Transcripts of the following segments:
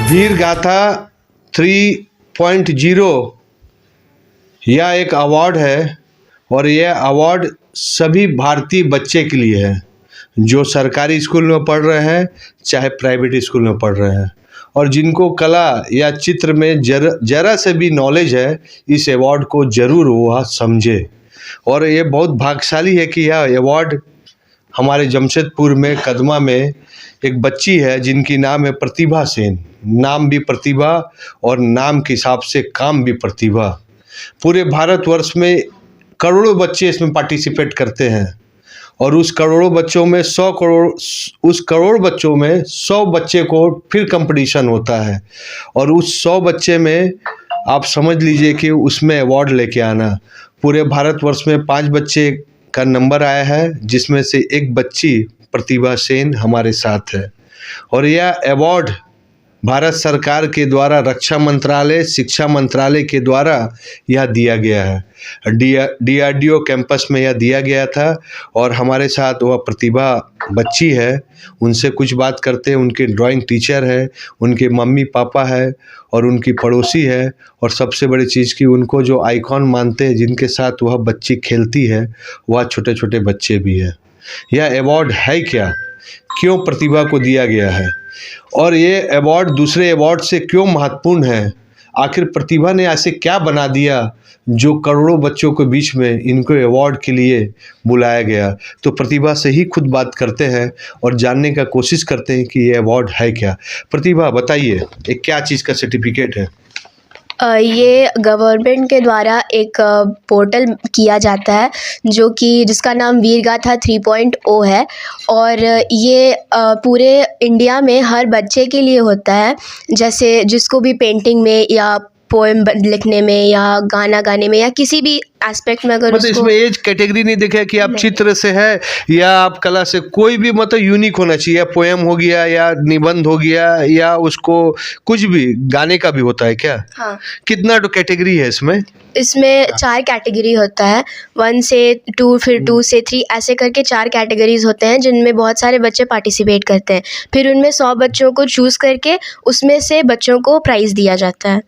वीर गाथा 3.0 यह एक अवार्ड है और यह अवार्ड सभी भारतीय बच्चे के लिए है जो सरकारी स्कूल में पढ़ रहे हैं चाहे प्राइवेट स्कूल में पढ़ रहे हैं और जिनको कला या चित्र में जरा से भी नॉलेज है। इस अवार्ड को ज़रूर वह समझे और ये बहुत भाग्यशाली है कि यह अवार्ड हमारे जमशेदपुर में कदमा में एक बच्ची है जिनकी नाम है प्रतिभा सेन। नाम भी प्रतिभा और नाम के हिसाब से काम भी प्रतिभा। पूरे भारतवर्ष में करोड़ों बच्चे इसमें पार्टिसिपेट करते हैं और उस करोड़ों बच्चों में 100 बच्चे को फिर कंपटीशन होता है और उस 100 बच्चे में आप समझ लीजिए कि उसमें अवार्ड लेके आना। पूरे भारतवर्ष में 5 बच्चे का नंबर आया है जिसमें से एक बच्ची प्रतिभा सेन हमारे साथ है और यह अवार्ड भारत सरकार के द्वारा रक्षा मंत्रालय शिक्षा मंत्रालय के द्वारा यह दिया गया है। DRDO कैंपस में यह दिया गया था और हमारे साथ वह प्रतिभा बच्ची है। उनसे कुछ बात करते हैं। उनके ड्राइंग टीचर है, उनके मम्मी पापा है और उनकी पड़ोसी है और सबसे बड़ी चीज़ कि उनको जो आइकॉन मानते हैं जिनके साथ वह बच्ची खेलती है वह छोटे छोटे बच्चे भी हैं। यह अवार्ड है क्या, क्यों प्रतिभा को दिया गया है और ये अवार्ड दूसरे अवार्ड से क्यों महत्वपूर्ण है? आखिर प्रतिभा ने ऐसे क्या बना दिया जो करोड़ों बच्चों के बीच में इनको अवार्ड के लिए बुलाया गया? तो प्रतिभा से ही खुद बात करते हैं और जानने का कोशिश करते हैं कि ये अवार्ड है क्या। प्रतिभा बताइए, ये क्या चीज़ का सर्टिफिकेट है? ये गवर्नमेंट के द्वारा एक पोर्टल किया जाता है जो कि जिसका नाम वीर गाथा 3.0 है और ये पूरे इंडिया में हर बच्चे के लिए होता है। जैसे जिसको भी पेंटिंग में या पोएम लिखने में या गाना गाने में या किसी भी एस्पेक्ट में अगर मतलब इसमें एज कैटेगरी नहीं देखा कि आप चित्र से है या आप कला से, कोई भी मतलब यूनिक होना चाहिए। या पोएम हो गया या निबंध हो गया या उसको कुछ भी गाने का भी होता है क्या? हाँ। कितना तो कैटेगरी है इसमें? इसमें 4 कैटेगरी होता है, 1 से 2 फिर 2 से 3 ऐसे करके 4 कैटेगरीज होते हैं जिनमें बहुत सारे बच्चे पार्टिसिपेट करते हैं। फिर उनमें 100 बच्चों को चूज़ करके उसमें से बच्चों को प्राइज़ दिया जाता है।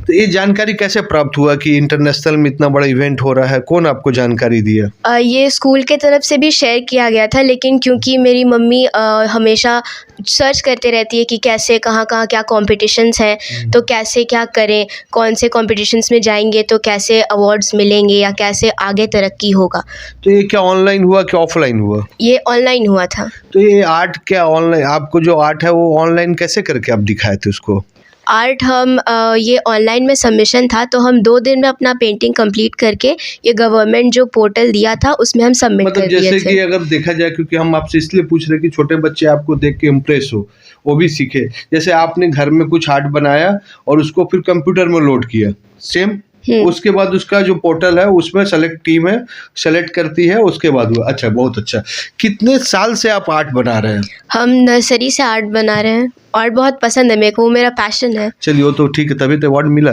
तो ये जानकारी कैसे प्राप्त हुआ कि इंटरनेशनल में इतना बड़ा इवेंट हो रहा है? कौन आपको जानकारी दिया? ये स्कूल के तरफ से भी शेयर किया गया था, लेकिन क्योंकि मेरी मम्मी हमेशा सर्च करते रहती है कि कैसे कहाँ क्या कॉम्पिटिशन्स हैं तो कैसे क्या करें, कौन से कॉम्पिटिशन्स में जाएंगे तो कैसे अवार्ड्स मिलेंगे या कैसे आगे तरक्की होगा। तो ये क्या ऑनलाइन हुआ कि ऑफलाइन हुआ? ये ऑनलाइन हुआ था। तो ये आर्ट क्या ऑनलाइन, आपको जो आर्ट है वो ऑनलाइन कैसे करके आप दिखाए थे उसको? आर्ट हम ये ऑनलाइन में सबमिशन था तो हम 2 दिन में अपना पेंटिंग कंप्लीट करके ये गवर्नमेंट जो पोर्टल दिया था उसमें हम सबमिट कर दिए थे। जैसे कि अगर देखा जाए, क्योंकि हम आपसे इसलिए पूछ रहे कि छोटे बच्चे आपको देख के इम्प्रेस हो, वो भी सीखे। जैसे आपने घर में कुछ आर्ट बनाया और उसको फिर कंप्यूटर में लोड किया, सेम उसके बाद उसका जो पोर्टल है उसमें सेलेक्ट टीम है, सेलेक्ट करती है, उसके बाद हुआ। अच्छा, बहुत अच्छा। कितने साल से आप आर्ट बना रहे हैं? हम नर्सरी से आर्ट बना रहे हैं और बहुत पसंद है मेरे को, वो मेरा पैशन है। चलिए, वो तो ठीक है, तभी तो अवार्ड मिला।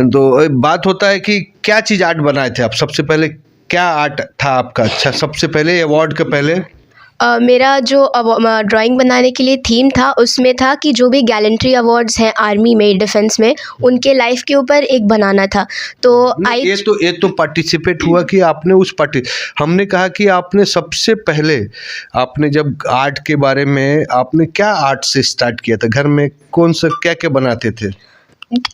तो बात होता है कि क्या चीज़ आर्ट बनाए थे आप? सबसे पहले क्या आर्ट था आपका? अच्छा, सबसे पहले अवार्ड के पहले मेरा जो ड्राइंग बनाने के लिए थीम था उसमें था कि जो भी गैलेंट्री अवार्ड्स हैं आर्मी में, डिफेंस में, उनके लाइफ के ऊपर एक बनाना था। तो ये तो पार्टिसिपेट हुआ कि आपने हमने कहा कि आपने सबसे पहले आपने जब आर्ट के बारे में आपने क्या आर्ट से स्टार्ट किया था? घर में कौन सा क्या बनाते थे?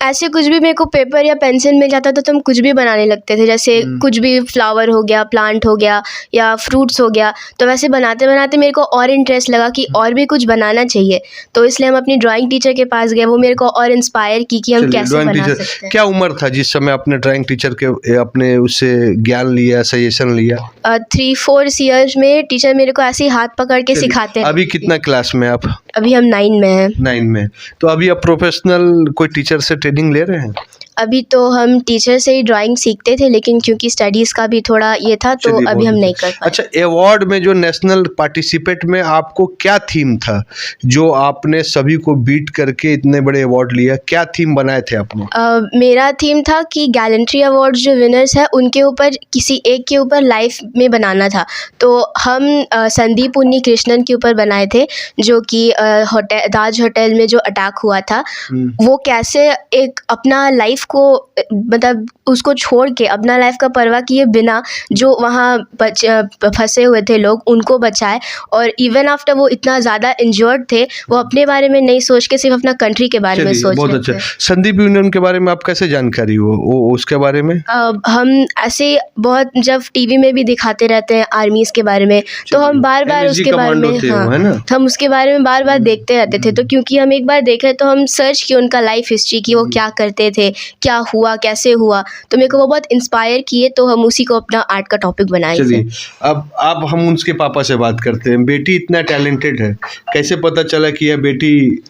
ऐसे कुछ भी मेरे को पेपर या पेंसिल मिल जाता था तो हम कुछ भी बनाने लगते थे। जैसे कुछ भी फ्लावर हो गया, प्लांट हो गया या फ्रूट्स हो गया, तो वैसे बनाते बनाते मेरे को और इंटरेस्ट लगा कि और भी कुछ बनाना चाहिए। तो इसलिए हम अपनी ड्राइंग टीचर के पास गए, वो मेरे को और इंस्पायर की कि हम कैसे बना सकते हैं। क्या उम्र था जिस समय आपने ड्राइंग टीचर के अपने उससे ज्ञान लिया, सजेशन लिया? 3-4 ईयर्स में टीचर मेरे को ऐसे ही हाथ पकड़ के सिखाते हैं। अभी कितना क्लास में आप? अभी हम 9 में हैं। 9 में। तो अभी आप प्रोफेशनल कोई टीचर से ट्रेनिंग ले रहे हैं? अभी तो हम टीचर से ही ड्राइंग सीखते थे, लेकिन क्योंकि स्टडीज़ का भी थोड़ा ये था तो चलिए, अभी बहुत हम नहीं अच्छा। कर पाए। अच्छा, अवार्ड में जो नेशनल पार्टिसिपेट में आपको क्या थीम था जो आपने सभी को बीट करके इतने बड़े अवार्ड लिया? क्या थीम बनाए थे आपने? मेरा थीम था कि गैलेंट्री अवार्ड जो विनर्स है उनके ऊपर किसी एक के ऊपर लाइफ में बनाना था। तो हम संदीप उन्नी कृष्णन के ऊपर बनाए थे, जो कि ताज होटल में जो अटैक हुआ था, वो कैसे एक अपना लाइफ को मतलब उसको छोड़ के अपना लाइफ का परवाह किए बिना जो वहाँ फंसे हुए थे लोग उनको बचाए, और इवन आफ्टर वो इतना ज़्यादा इंजर्ड थे वो अपने बारे में नहीं सोच के सिर्फ अपना कंट्री के बारे में चलिए, सोच बहुत रहे अच्छा। थे। संदीप यूनियन के बारे में आप कैसे जानकारी हो उसके बारे में? हम ऐसे बहुत जब टीवी में भी दिखाते रहते हैं आर्मीज़ के बारे में, तो हम बार बार NSG उसके बारे कमांडो में थे वो, है ना? हम उसके बारे में बार बार देखते रहते थे। तो क्योंकि हम एक बार देखे तो हम सर्च किए उनका लाइफ हिस्ट्री कि वो क्या करते थे, क्या हुआ, कैसे हुआ, तो मेरे को वो बहुत इंस्पायर किए, तो हम उसी को अपना आर्ट का टॉपिक बनाए। चलिए, अब हम उनके पापा से बात करते हैं। बेटी इतना टैलेंटेड है, कैसे पता चला कि यह बेटी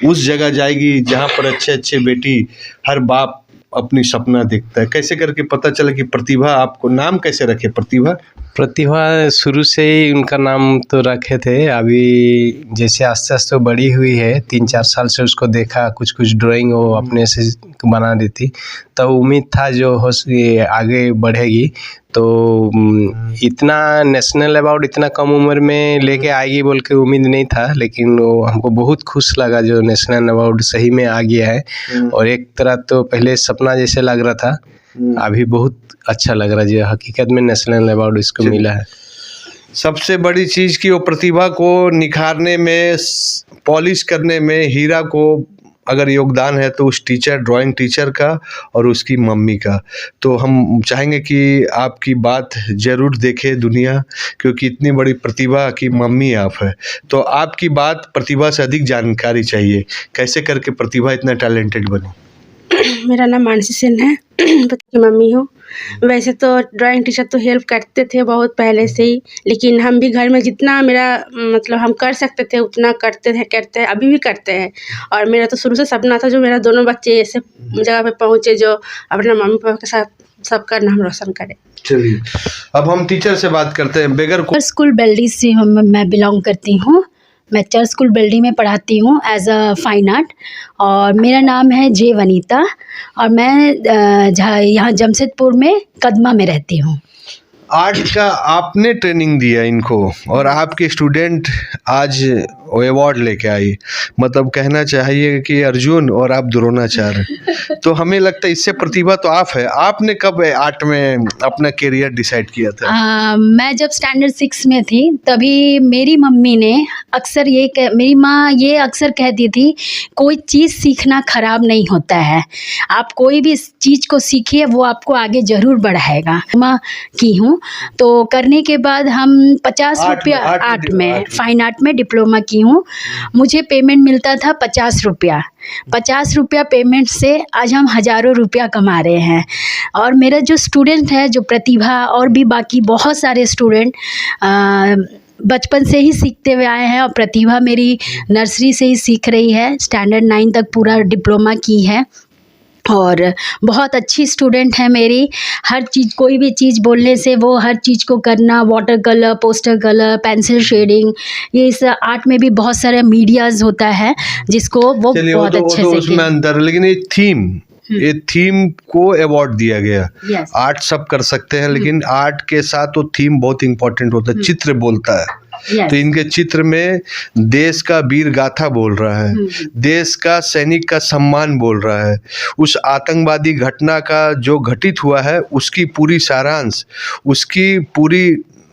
उस जगह जाएगी जहाँ पर अच्छे अच्छे बेटी हर बाप अपनी सपना देखता है? कैसे करके पता चला कि प्रतिभा, आपको नाम कैसे रखे प्रतिभा? प्रतिभा शुरू से ही उनका नाम तो रखे थे। अभी जैसे आस्ते आस्ते वो बड़ी हुई है, 3-4 साल से उसको देखा, कुछ कुछ ड्राइंग वो अपने से बना देती, तो उम्मीद था जो हो ये आगे बढ़ेगी। तो इतना नेशनल अवार्ड इतना कम उम्र में लेके आएगी बोल के उम्मीद नहीं था, लेकिन वो हमको बहुत खुश लगा जो नेशनल अवार्ड सही में आ गया है। और एक तरह तो पहले सपना जैसे लग रहा था, अभी बहुत अच्छा लग रहा है जो हकीकत में नेशनल अवार्ड इसको मिला है। सबसे बड़ी चीज़ कि वो प्रतिभा को निखारने में, पॉलिश करने में हीरा को अगर योगदान है तो उस टीचर, ड्राइंग टीचर का और उसकी मम्मी का। तो हम चाहेंगे कि आपकी बात ज़रूर देखे दुनिया, क्योंकि इतनी बड़ी प्रतिभा की मम्मी आप है, तो आपकी बात प्रतिभा से अधिक जानकारी चाहिए। कैसे करके प्रतिभा इतना टैलेंटेड बनी? मेरा नाम मानसी सेन है, बच्ची की मम्मी हूँ। वैसे तो ड्राइंग टीचर तो हेल्प करते थे बहुत पहले से ही, लेकिन हम भी घर में जितना मेरा मतलब हम कर सकते थे उतना करते हैं, अभी भी करते हैं। और मेरा तो शुरू से सपना था जो मेरा दोनों बच्चे ऐसे जगह पे पहुँचे जो अपना मम्मी पापा के साथ सबका नाम रोशन करे। चलिए, अब हम टीचर से बात करते हैं। बेगर स्कूल बेल्डी से मैं बिलोंग करती हूँ। मैं चर्च स्कूल बेल्डी में पढ़ाती हूँ एज अ फाइन आर्ट, और मेरा नाम है जे वनीता, और मैं यहाँ जमशेदपुर में कदमा में रहती हूँ। आर्ट का आपने ट्रेनिंग दिया इनको, और आपके स्टूडेंट आज अवार्ड लेके आई, मतलब कहना चाहिए कि अर्जुन और आप द्रोणाचार्य। तो हमें लगता है इससे प्रतिभा तो आप है। आपने कब आर्ट में अपना करियर डिसाइड किया था? मैं जब स्टैंडर्ड 6 में थी तभी मेरी मम्मी ने अक्सर मेरी माँ ये अक्सर कहती थी, कोई चीज़ सीखना ख़राब नहीं होता है, आप कोई भी चीज़ को सीखिए वो आपको आगे ज़रूर बढ़ाएगा। माँ की हूँ, तो करने के बाद हम 50 रुपया आर्ट में फाइन आर्ट में डिप्लोमा की हूँ। मुझे पेमेंट मिलता था 50 रुपया। 50 रुपया पेमेंट से आज हम हज़ारों रुपया कमा रहे हैं। और मेरा जो स्टूडेंट है, जो प्रतिभा और भी बाकी बहुत सारे स्टूडेंट बचपन से ही सीखते हुए आए हैं, और प्रतिभा मेरी नर्सरी से ही सीख रही है, स्टैंडर्ड 9 तक पूरा डिप्लोमा की है, और बहुत अच्छी स्टूडेंट है मेरी। हर चीज़, कोई भी चीज़ बोलने से वो हर चीज़ को करना, water colour, poster colour, pencil shading, ये इस आर्ट में भी बहुत सारे मीडियाज़ होता है जिसको वो बहुत अच्छे से उसमें अंदर। लेकिन ये थीम को अवार्ड दिया गया। आर्ट सब कर सकते हैं, लेकिन आर्ट के साथ वो थीम बहुत इंपॉर्टेंट होता है, चित्र बोलता है। तो इनके चित्र में देश का वीर गाथा बोल रहा है, देश का सैनिक का सम्मान बोल रहा है, उस आतंकवादी घटना का जो घटित हुआ है उसकी पूरी सारांश, उसकी पूरी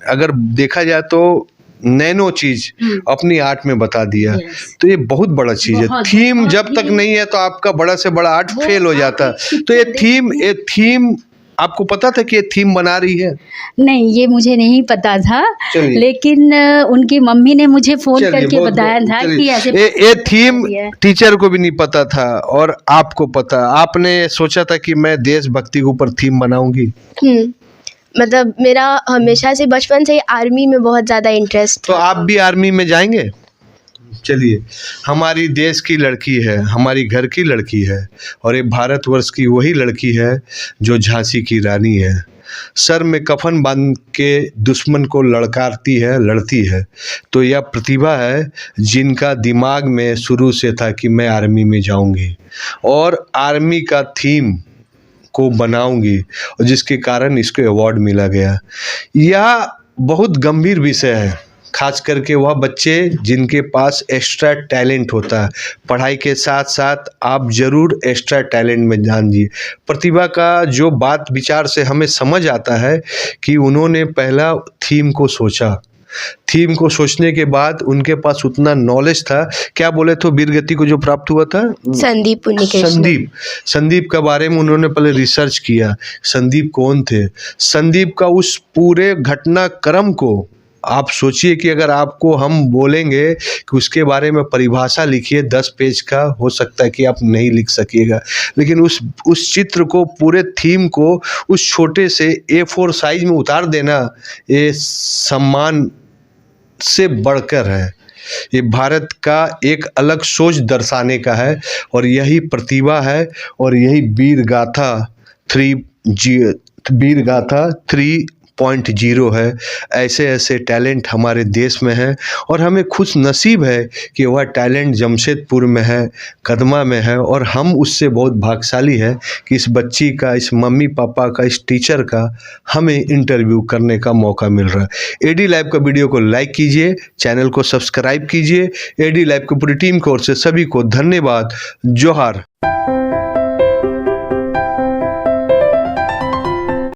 अगर देखा जाए तो नैनो चीज अपनी आर्ट में बता दिया। तो ये बहुत बड़ा चीज है। थीम जब तक नहीं है तो आपका बड़ा से बड़ा आर्ट फेल हो जाता है। तो ये थीम आपको पता था कि ये थीम बना रही है? नहीं, ये मुझे नहीं पता था, लेकिन उनकी मम्मी ने मुझे फोन करके बताया था कि ऐसे ये थीम टीचर को भी नहीं पता था और आपको पता। आपने सोचा था कि मैं देशभक्ति के ऊपर थीम बनाऊंगी? मतलब मेरा हमेशा से बचपन से ही आर्मी में बहुत ज़्यादा इंटरेस्ट था। तो आप भी आर्मी में जाएंगे? चलिए, हमारी देश की लड़की है, हमारी घर की लड़की है, और ये भारतवर्ष की वही लड़की है जो झांसी की रानी है। सर में कफन बांध के दुश्मन को लड़ती है। तो यह प्रतिभा है जिनका दिमाग में शुरू से था कि मैं आर्मी में जाऊंगी और आर्मी का थीम को बनाऊंगी, और जिसके कारण इसको अवार्ड मिला गया। यह बहुत गंभीर विषय है, खास करके वह बच्चे जिनके पास एक्स्ट्रा टैलेंट होता है। पढ़ाई के साथ साथ आप ज़रूर एक्स्ट्रा टैलेंट में ध्यान दीजिए। प्रतिभा का जो बात विचार से हमें समझ आता है कि उन्होंने पहला थीम को सोचा। थीम को सोचने के बाद उनके पास उतना नॉलेज था। क्या बोले तो वीरगति को जो प्राप्त हुआ था, संदीप उन्नीकृष्ण। संदीप के बारे में उन्होंने पहले रिसर्च किया। संदीप कौन थे? संदीप का उस पूरे घटनाक्रम को आप सोचिए कि अगर आपको हम बोलेंगे कि उसके बारे में परिभाषा लिखिए 10 पेज का, हो सकता है कि आप नहीं लिख सकिएगा, लेकिन उस चित्र को, पूरे थीम को उस छोटे से A4 साइज में उतार देना, ये सम्मान से बढ़कर है। ये भारत का एक अलग सोच दर्शाने का है, और यही प्रतिभा है, और यही वीर गाथा 3.0 है। ऐसे ऐसे टैलेंट हमारे देश में है, और हमें खुश नसीब है कि वह टैलेंट जमशेदपुर में है, कदमा में है, और हम उससे बहुत भाग्यशाली है कि इस बच्ची का, इस मम्मी पापा का, इस टीचर का हमें इंटरव्यू करने का मौका मिल रहा है। एडी लाइव का वीडियो को लाइक कीजिए, चैनल को सब्सक्राइब कीजिए। एडी लाइव की पूरी टीम की ओर से सभी को धन्यवाद। जोहार।